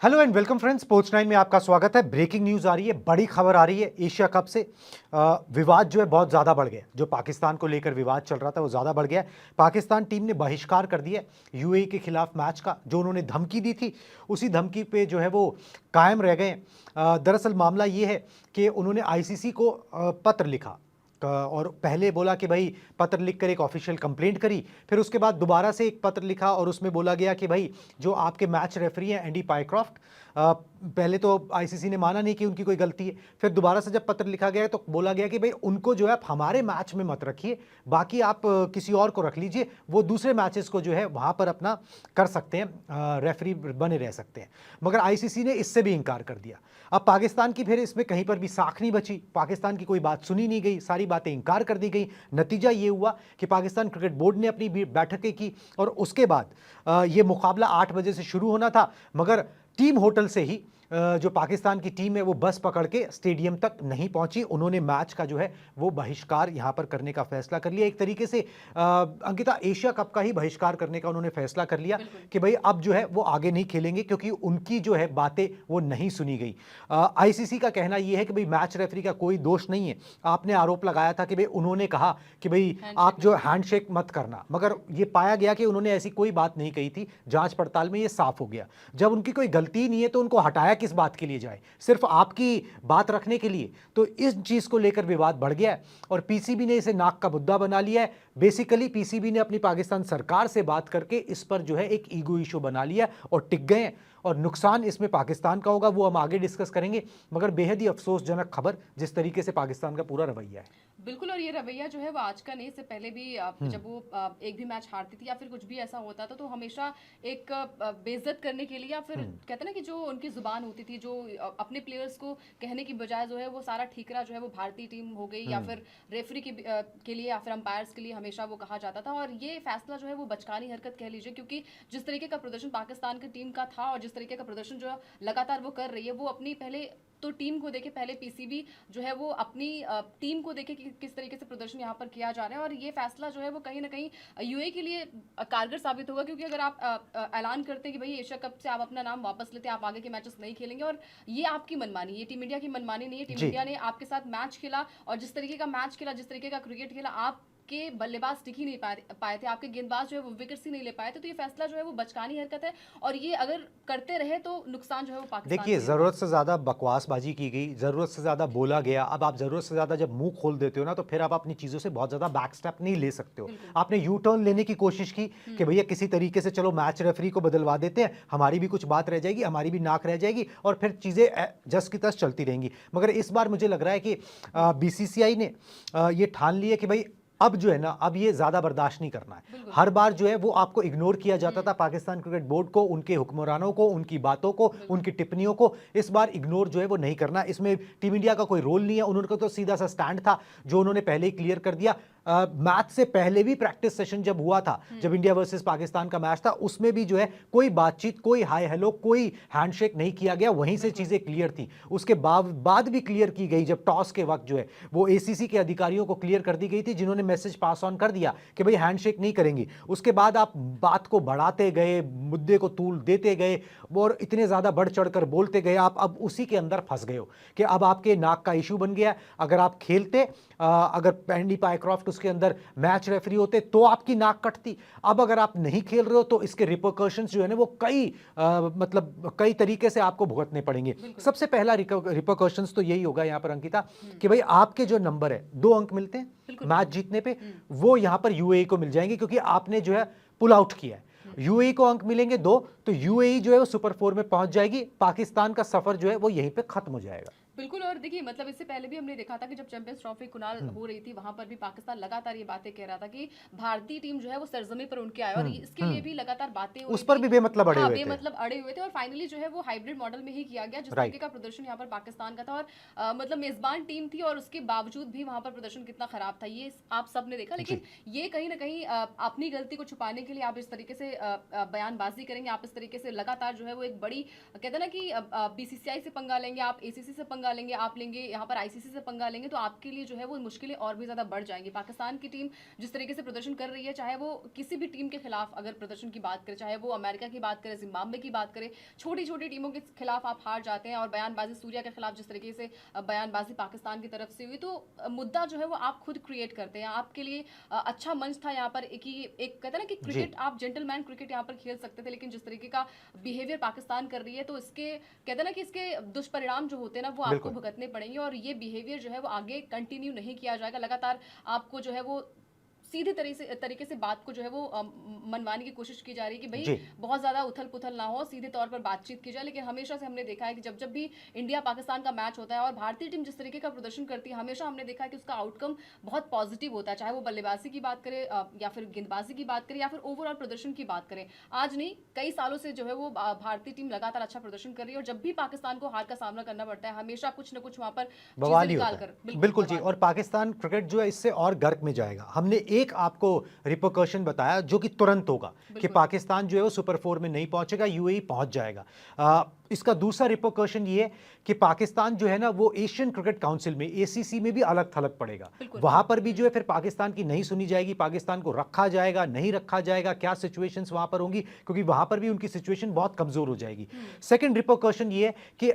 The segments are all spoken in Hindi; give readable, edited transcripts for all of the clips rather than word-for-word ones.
Hello and welcome friends, sports 9 में आपका स्वागत है। ब्रेकिंग न्यूज आ रही है, बड़ी खबर आ रही है एशिया कप से। विवाद जो है बहुत ज़्यादा बढ़ गया। जो पाकिस्तान को लेकर विवाद चल रहा था वो ज़्यादा बढ़ गया है। पाकिस्तान टीम ने बहिष्कार कर दिया यूएई के खिलाफ मैच का। जो उन्होंने धमकी दी थी उसी धमकी पे जो है वो कायम रह गए। दरअसल मामला ये है कि उन्होंने आईसीसी को पत्र लिखा और पहले बोला कि भाई पत्र लिखकर एक ऑफिशियल कंप्लेंट करी, फिर उसके बाद दोबारा से एक पत्र लिखा और उसमें बोला गया कि भाई जो आपके मैच रेफरी हैं एंडी पाइक्रॉफ्ट, पहले तो आईसीसी ने माना नहीं कि उनकी कोई गलती है। फिर दोबारा से जब पत्र लिखा गया तो बोला गया कि भाई उनको जो है आप हमारे मैच में मत रखिए, बाकी आप किसी और को रख लीजिए, वो दूसरे मैचेस को जो है वहाँ पर अपना कर सकते हैं, रेफरी बने रह सकते हैं। मगर आईसीसी ने इससे भी इनकार कर दिया। अब पाकिस्तान की फिर इसमें कहीं पर भी साख नहीं बची, पाकिस्तान की कोई बात सुनी नहीं गई, सारी बातें इनकार कर दी गई। नतीजा ये हुआ कि पाकिस्तान क्रिकेट बोर्ड ने अपनी बैठकें की और उसके बाद ये मुकाबला 8 बजे से शुरू होना था, मगर टीम होटल से ही जो पाकिस्तान की टीम है वो बस पकड़ के स्टेडियम तक नहीं पहुंची। उन्होंने मैच का जो है वो बहिष्कार यहां पर करने का फैसला कर लिया। एक तरीके से अंकिता, एशिया कप का ही बहिष्कार करने का उन्होंने फैसला कर लिया कि भाई अब जो है वो आगे नहीं खेलेंगे, क्योंकि उनकी जो है बातें वो नहीं सुनी गई। आईसीसी का कहना यह है कि भाई मैच रेफरी का कोई दोष नहीं है। आपने आरोप लगाया था कि भाई उन्होंने कहा कि भाई आप जो हैंडशेक मत करना, मगर ये पाया गया कि उन्होंने ऐसी कोई बात नहीं कही थी। जांच पड़ताल में ये साफ हो गया। जब उनकी कोई गलती ही नहीं है तो उनको हटाया किस बात के लिए जाए, सिर्फ आपकी बात रखने के लिए? तो इस चीज को लेकर विवाद बढ़ गया है और पीसीबी ने इसे नाक का मुद्दा बना लिया है। बेसिकली पीसीबी ने अपनी पाकिस्तान सरकार से बात करके इस पर जो है एक ईगो इशू बना लिया और टिक गए हैं। और नुकसान इसमें पाकिस्तान का होगा वो हम आगे डिस्कस करेंगे, मगर बेहद ही अफसोसजनक खबर जिस तरीके से पाकिस्तान का पूरा रवैया है। बिल्कुल। और ये रवैया जो है वो आज का नहीं, इससे पहले भी जब वो एक भी मैच हारती थी या फिर कुछ भी ऐसा होता था तो हमेशा एक बेइज्जत करने के लिए या फिर कहते ना कि जो उनकी जुबान होती थी, जो अपने प्लेयर्स को कहने की बजाय जो है वो सारा ठीकरा जो है वो भारतीय टीम हो गई या फिर रेफरी के लिए या फिर अंपायर्स के लिए हमेशा वो कहा जाता था। और ये फैसला जो है वो बचकानी हरकत कह लीजिए, क्योंकि जिस तरीके का प्रदर्शन पाकिस्तान की टीम का था और जिस तरीके का प्रदर्शन जो लगातार वो कर रही है, वो अपनी पहले तो टीम को देखे, पहले पीसीबी जो है वो अपनी टीम को देखे कि किस तरीके से प्रदर्शन यहाँ पर किया जा रहा है। और ये फैसला जो है वो कहीं ना कहीं यूए के लिए कारगर साबित होगा, क्योंकि अगर आप ऐलान करते हैं कि भाई एशिया कप से आप अपना नाम वापस लेते हैं, आप आगे के मैचेस नहीं खेलेंगे, और ये आपकी मनमानी, ये टीम इंडिया की मनमानी नहीं है। टीम इंडिया ने आपके साथ मैच खेला और जिस तरीके का मैच खेला, जिस तरीके का क्रिकेट खेला, आप के बल्लेबाज टिक ही नहीं पाए थे, आपके गेंदबाज जो है वो विकेट्स ही नहीं ले पाए थे। तो ये फैसला जो है वो बचकानी हरकत है और ये अगर करते रहे तो नुकसान जो है वो पाकिस्तान देखिए, ज़रूरत से ज़्यादा बकवासबाजी की गई, ज़रूरत से ज़्यादा बोला गया। अब आप ज़रूरत से ज़्यादा जब मुंह खोल देते हो ना तो फिर आप अपनी चीज़ों से बहुत ज़्यादा बैक स्टेप नहीं ले सकते हो। आपने यू टर्न लेने की कोशिश की कि भैया किसी तरीके से चलो मैच रेफरी को बदलवा देते हैं, हमारी भी कुछ बात रह जाएगी, हमारी भी नाक रह जाएगी और फिर चीज़ें जस की तस चलती रहेंगी। मगर इस बार मुझे लग रहा है कि बीसीसीआई ने ये ठान लिया कि भाई अब जो है ना, अब ये ज्यादा बर्दाश्त नहीं करना है। हर बार जो है वो आपको इग्नोर किया जाता था, पाकिस्तान क्रिकेट बोर्ड को, उनके हुक्मरानों को, उनकी बातों को, उनकी टिप्पणियों को। इस बार इग्नोर जो है वो नहीं करना। इसमें टीम इंडिया का कोई रोल नहीं है। उन्होंने तो सीधा सा स्टैंड था जो उन्होंने पहले ही क्लियर कर दिया। मैच से पहले भी प्रैक्टिस सेशन जब हुआ था, जब इंडिया वर्सेस पाकिस्तान का मैच था, उसमें भी जो है कोई बातचीत, कोई हाय हेलो, कोई हैंडशेक नहीं किया गया। वहीं से चीजें क्लियर थी। उसके बाद भी क्लियर की गई जब टॉस के वक्त जो है वो एसीसी के अधिकारियों को क्लियर कर दी गई थी, जिन्होंने मैसेज पास ऑन कर दिया कि भाई हैंडशेक नहीं करेंगे। उसके बाद आप बात को बढ़ाते गए, मुद्दे को तूल देते गए और इतने ज्यादा बढ़ चढ़कर बोलते गए। आप अब उसी के अंदर फंस गए हो कि अब आपके नाक का इशू बन गया। अगर आप खेलते, अगर एंडी पाइक्रॉफ्ट उसके अंदर मैच रेफरी होते तो आपकी नाक कटती। अब अगर आप नहीं खेल रहे हो तो इसके रिपरकशंस जो है ना वो मतलब कई तरीके से आपको भुगतने पड़ेंगे। सबसे पहला रिपरकशंस तो यही होगा यहाँ पर अंकिता कि भाई आपके जो नंबर है, 2 अंक मिलते हैं मैच जीतने पे, वो यहां पर यूएई को मिल जाएंगे, क्योंकि आपने जो है पुल आउट किया है। यूएई को अंक मिलेंगे 2, तो यूएई जो है वो सुपर 4 में पहुंच जाएगी। पाकिस्तान का सफर जो है वो यहीं पे खत्म हो जाएगा। बिल्कुल। और देखिए, मतलब इससे पहले भी हमने देखा था कि जब चैंपियंस ट्रॉफी कुनाल हो रही थी, वहां पर भी पाकिस्तान लगातार ये बातें कह रहा था कि भारतीय टीम जो है वो सरजमी पर उनके आए, और इसके लिए भी लगातार बातें हो उस रही पर थी। भी बेमतलब अड़े हाँ, हुए थे। बेमतलब अड़े हुए थे और फाइनली जो है वो हाइब्रिड मॉडल में ही किया गया, जिस तरीके का प्रदर्शन यहाँ पर पाकिस्तान का था। और मतलब मेजबान टीम थी और उसके बावजूद भी वहां पर प्रदर्शन कितना खराब था ये आप सब ने देखा। लेकिन ये कहीं ना कहीं अपनी गलती को छुपाने के लिए आप इस तरीके से बयानबाजी करेंगे, आप इस तरीके से लगातार जो है वो एक बड़ी कहते हैं ना कि बीसीसीआई से पंगा लेंगे, आप एसीसी से पंगा पंगा लेंगे, आप लेंगे यहाँ पर आईसीसी से पंगा लेंगे, तो आपके लिए जो है वो मुश्किलें और भी ज़्यादा बढ़ जाएंगी। पाकिस्तान की टीम जिस तरीके से प्रदर्शन कर रही है, चाहे वो किसी भी टीम के खिलाफ अगर प्रदर्शन की बात करें, चाहे वो अमेरिका की बात करें, जिम्बाब्वे की बात करें, छोटी छोटी टीमों के खिलाफ आप हार जाते हैं। और बयानबाजी सूर्या के खिलाफ जिस तरीके से बयानबाजी पाकिस्तान की तरफ से हुई, तो मुद्दा जो है वो आप खुद क्रिएट करते हैं। आपके लिए अच्छा मंच था यहाँ पर कि एक कहते हैं ना कि जी क्रिकेट आप जेंटलमैन क्रिकेट यहाँ पर खेल सकते थे, लेकिन जिस तरीके का बिहेवियर पाकिस्तान कर रही है, तो इसके कहते हैं ना कि इसके दुष्परिणाम जो होते हैं ना वो आपको बिल्कुल भुगतने पड़ेंगे। और ये बिहेवियर जो है वो आगे कंटिन्यू नहीं किया जाएगा। लगातार आपको जो है वो सीधे तरीके से बात को जो है वो मनवाने की कोशिश की जा रही है कि भाई जी बहुत ज़्यादा उथल पुथल ना हो, सीधे तौर पर बातचीत की जाए। लेकिन हमेशा से हमने देखा है कि जब जब भी इंडिया पाकिस्तान का मैच होता है और भारतीय टीम जिस तरीके का प्रदर्शन करती है, हमेशा हमने देखा है कि उसका आउटकम बहुत पॉजिटिव होता है, चाहे वो बल्लेबाजी की बात करें या फिर गेंदबाजी की बात करें या फिर ओवरऑल प्रदर्शन की बात करें। आज नहीं, कई सालों से जो है वो भारतीय टीम लगातार अच्छा प्रदर्शन कर रही है, और जब भी पाकिस्तान को हार का सामना करना पड़ता है, हमेशा कुछ ना कुछ वहां पर चीजें बवाल ही होता निकाल है। कर बिल्कुल जी, बवाल। और पाकिस्तान क्रिकेट जो है इससे और गर्क में जाएगा। हमने एक आपको रिपरकशन बताया जो कि तुरंत होगा कि बिल्कुल पाकिस्तान जो है वो सुपर 4 में नहीं पहुंचेगा, यूएई पहुंच जाएगा। इसका दूसरा रिपरकशन ये है कि पाकिस्तान जो है ना वो एशियन क्रिकेट काउंसिल में, एसीसी में भी अलग थलग पड़ेगा। बिल्कुल। वहां पर भी जो है फिर पाकिस्तान की नहीं सुनी जाएगी, पाकिस्तान को रखा जाएगा नहीं रखा जाएगा, क्या सिचुएशंस वहां पर होंगी, क्योंकि वहां पर भी उनकी सिचुएशन बहुत कमजोर हो जाएगी। सेकंड रिपरकशन ये है कि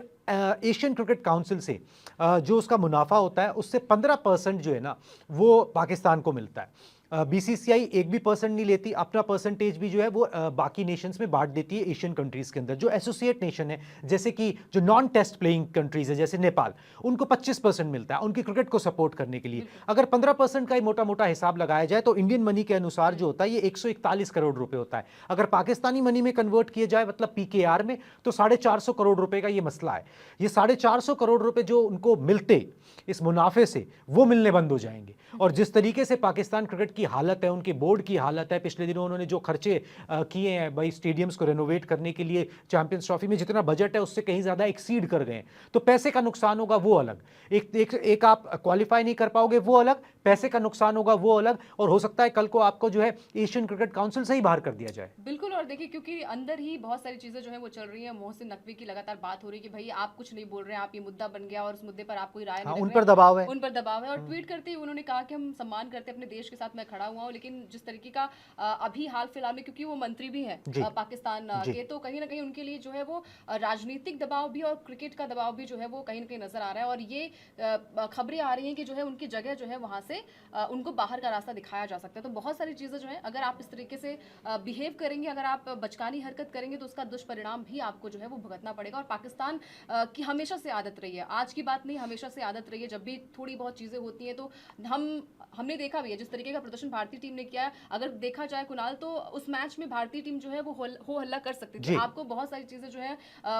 एशियन क्रिकेट काउंसिल से जो उसका मुनाफा होता है उससे 15% जो है ना वो पाकिस्तान को मिलता है। बीसीसीआई एक भी परसेंट नहीं लेती, अपना परसेंटेज भी जो है वो बाकी नेशंस में बांट देती है एशियन कंट्रीज के अंदर। जो एसोसिएट नेशन है, जैसे कि जो नॉन टेस्ट प्लेइंग कंट्रीज है जैसे नेपाल, उनको 25% मिलता है उनकी क्रिकेट को सपोर्ट करने के लिए। अगर 15% का ही मोटा मोटा हिसाब लगाया जाए तो इंडियन मनी के अनुसार जो होता है ये 141 करोड़ रुपए होता है। अगर पाकिस्तानी मनी में कन्वर्ट किया जाए, मतलब पीकेआर में, तो 450 करोड़ रुपए का ये मसला है। ये 450 करोड़ रुपए जो उनको मिलते इस मुनाफे से, वो मिलने बंद हो जाएंगे। और जिस तरीके से पाकिस्तान क्रिकेट की हालत है, उनके बोर्ड की हालत है, पिछले दिनों उन्होंने जो खर्चे किए हैं भाई स्टेडियम्स को रेनोवेट करने के लिए, चैंपियंस ट्रॉफी में जितना बजट है उससे कहीं ज्यादा एक्सीड कर गए हैं, तो पैसे का नुकसान होगा वो अलग। एक आप क्वालिफाई नहीं कर पाओगे वो अलग, पैसे का नुकसान होगा वो अलग, और हो सकता है कल को आपको जो है एशियन क्रिकेट काउंसिल से ही बाहर कर दिया जाए। बिल्कुल। और देखिए, क्योंकि अंदर ही बहुत सारी चीजें जो है वो चल रही है। मोहसिन नकवी की लगातार बात हो रही है कि भाई आप कुछ नहीं बोल रहे हैं, आप ये मुद्दा बन गया और उस मुद्दे पर आप कोई राय हाँ, नहीं उन रख पर रहे दबाव है। हैं, उन पर दबाव है। और ट्वीट करते ही उन्होंने कहा कि हम सम्मान करते हैं अपने देश के साथ, मैं खड़ा हुआ हूँ। लेकिन जिस तरीके का अभी हाल फिलहाल में, क्योंकि वो मंत्री भी हैं जी पाकिस्तान जी के, तो कहीं ना कहीं उनके लिए जो है वो राजनीतिक दबाव भी और क्रिकेट का दबाव भी जो है वो कहीं ना कहीं नजर आ रहा है। और ये खबरें आ रही हैं कि जो है उनकी जगह जो है वहां से उनको बाहर का रास्ता दिखाया जा सकता है। तो बहुत सारी चीजें जो है, अगर आप इस तरीके से बिहेव करेंगे, अगर आप बचकानी हरकत करेंगे, तो उसका दुष्परिणाम भी आपको जो है वो भुगतना पड़ेगा। और पाकिस्तान की हमेशा से आदत रही है, आज की बात नहीं, हमेशा से आदत रही है, जब भी थोड़ी बहुत चीजें होती हैं तो हमने देखा भी है जिस तरीके का प्रदर्शन भारतीय टीम ने किया है। अगर देखा जाए कुणाल, तो उस मैच में भारतीय टीम जो है वो हो हल्ला कर सकती थी। जी आपको बहुत सारी चीजें जो है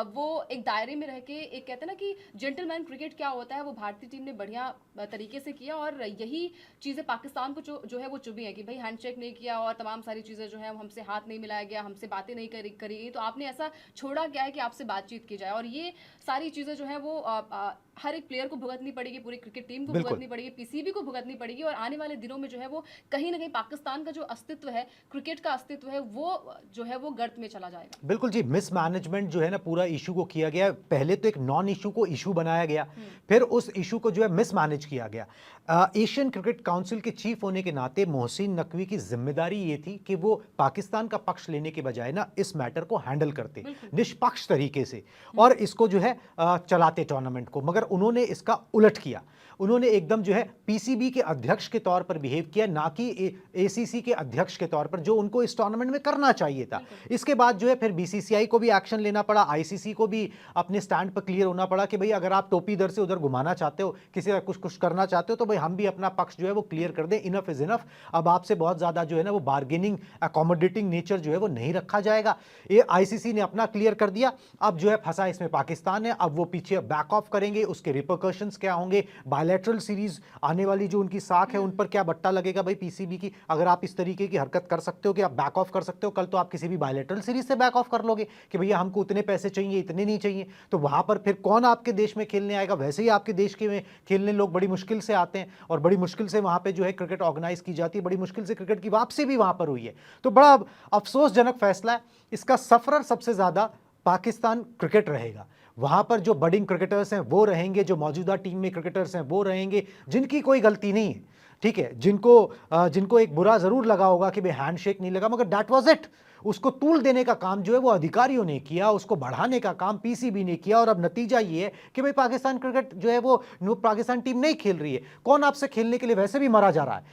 वो एक दायरे में रह के, एक कहते हैं ना कि जेंटलमैन क्रिकेट क्या होता है, वो भारतीय टीम ने बढ़िया तरीके से किया। और यही चीजें पाकिस्तान को जो है वो चुभी है कि भाई हैंडशेक नहीं किया और तमाम सारी चीजें जो है, हमसे हाथ नहीं मिलाया गया, हमसे बातें नहीं करी गई, तो आपने ऐसा छोड़ा क्या है कि आपसे बातचीत की जाए। और ये सारी चीजें जो है वो हर एक प्लेयर को भुगतनी पड़ेगी, पूरी क्रिकेट टीम को बिल्कुल भुगतनी पड़ेगी, पीसीबी को भुगतनी पड़ेगी। और आने वाले दिनों में जो है वो कहीं ना कहीं पाकिस्तान का जो अस्तित्व है, क्रिकेट का अस्तित्व है, वो जो है वो गर्त में चला जाएगा। बिल्कुल जी, मिसमैनेजमेंट जो है ना पूरा इशू को किया गया। पहले तो एक नॉन इशू को इशू बनाया गया, फिर उस इशू को जो है मिसमैनेज किया गया। एशियन क्रिकेट काउंसिल के चीफ होने के नाते मोहसिन नकवी की जिम्मेदारी ये थी कि वो पाकिस्तान का पक्ष लेने के बजाय ना इस मैटर को हैंडल करते निष्पक्ष तरीके से, और इसको जो है चलाते टूर्नामेंट को। मगर उन्होंने इसका उलट किया, उन्होंने एकदम जो है पीसीबी के अध्यक्ष के तौर पर बिहेव किया, ना कि एसीसी के अध्यक्ष के तौर पर, जो उनको इस टूर्नामेंट में करना चाहिए था। इसके बाद जो है फिर बीसीसीआई को भी एक्शन लेना पड़ा, आईसीसी को भी अपने स्टैंड पर क्लियर होना पड़ा कि भाई अगर आप टोपी इधर से उधर घुमाना चाहते हो, किसी का कुछ करना चाहते हो, तो भाई हम भी अपना पक्ष जो है वो क्लियर कर दें, इनफ इज इनफ। अब आपसे बहुत ज्यादा जो है ना वो बार्गेनिंग, अकोमोडेटिंग नेचर जो है वो नहीं रखा जाएगा। ये आईसीसी ने अपना क्लियर कर दिया। अब जो है फंसा इसमें पाकिस्तान है, अब वो पीछे बैक ऑफ करेंगे, उसके रिपरकशंस क्या होंगे, बायलैटरल सीरीज आने वाली जो उनकी साख है उन पर क्या बट्टा लगेगा भाई पीसीबी की। अगर आप इस तरीके की हरकत कर सकते हो कि आप बैक ऑफ कर सकते हो, कल तो आप किसी भी बायलैटरल सीरीज से बैक ऑफ कर लोगे कि भैया हमको उतने पैसे चाहिए, इतने नहीं चाहिए, तो वहां पर फिर कौन आपके देश में खेलने आएगा। वैसे ही आपके देश के में खेलने लोग बड़ी मुश्किल से आते हैं, और बड़ी मुश्किल से वहां पे जो है क्रिकेट ऑर्गेनाइज की जाती है, बड़ी मुश्किल से क्रिकेट की वापसी भी वहां पर हुई है। तो बड़ा अफसोसजनक फैसला है, इसका सफरर सबसे ज्यादा पाकिस्तान क्रिकेट रहेगा। वहां पर जो बडिंग क्रिकेटर्स हैं वो रहेंगे, जो मौजूदा टीम में क्रिकेटर्स हैं वो रहेंगे, जिनकी कोई गलती नहीं है, ठीक है, जिनको एक बुरा जरूर लगा होगा कि भाई हैंडशेक नहीं लगा, मगर दैट वाज इट। उसको तूल देने का काम जो है वो अधिकारियों ने किया, उसको बढ़ाने का काम पीसीबी ने किया, और अब नतीजा ये है कि भाई पाकिस्तान क्रिकेट जो है वो पाकिस्तान टीम नहीं खेल रही है। कौन आपसे खेलने के लिए वैसे भी मरा जा रहा है,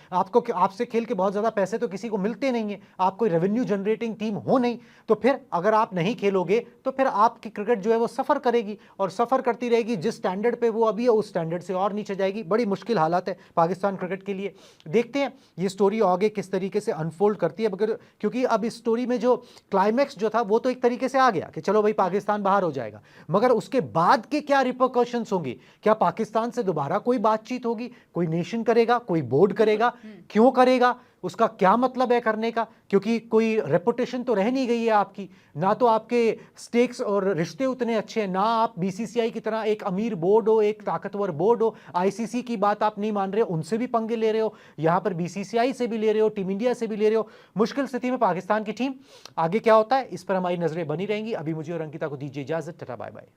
आपसे खेल के बहुत ज्यादा पैसे तो किसी को मिलते नहीं है, आप कोई रेवेन्यू जनरेटिंग टीम हो नहीं, तो फिर अगर आप नहीं खेलोगे तो फिर आपकी क्रिकेट जो है वो सफर करेगी, और सफर करती रहेगी। जिस स्टैंडर्ड पे वो अभी है उस स्टैंडर्ड से और नीचे जाएगी। बड़ी मुश्किल हालात है पाकिस्तान क्रिकेट के लिए। देखते हैं ये स्टोरी आगे किस तरीके से अनफोल्ड करती है, मगर क्योंकि अब इस स्टोरी में जो क्लाइमैक्स जो था वो तो एक तरीके से आ गया कि चलो भाई पाकिस्तान बाहर हो जाएगा, मगर उसके बाद के क्या रिपरकशंस होंगे, क्या पाकिस्तान से दोबारा कोई बातचीत होगी, कोई नेशन करेगा, कोई बोर्ड करेगा, क्यों करेगा, उसका क्या मतलब है करने का, क्योंकि कोई रेपुटेशन तो रह नहीं गई है आपकी, ना तो आपके स्टेक्स और रिश्ते उतने अच्छे हैं, ना आप बीसीसीआई की तरह एक अमीर बोर्ड हो, एक ताकतवर बोर्ड हो, आईसीसी की बात आप नहीं मान रहे हो, उनसे भी पंगे ले रहे हो, यहां पर बीसीसीआई से भी ले रहे हो, टीम इंडिया से भी ले रहे हो। मुश्किल स्थिति में पाकिस्तान की टीम। आगे क्या होता है इस पर हमारी नजरें बनी रहेंगी। अभी मुझे और अंकिता को दीजिए इजाजत, टाटा बाय बाय।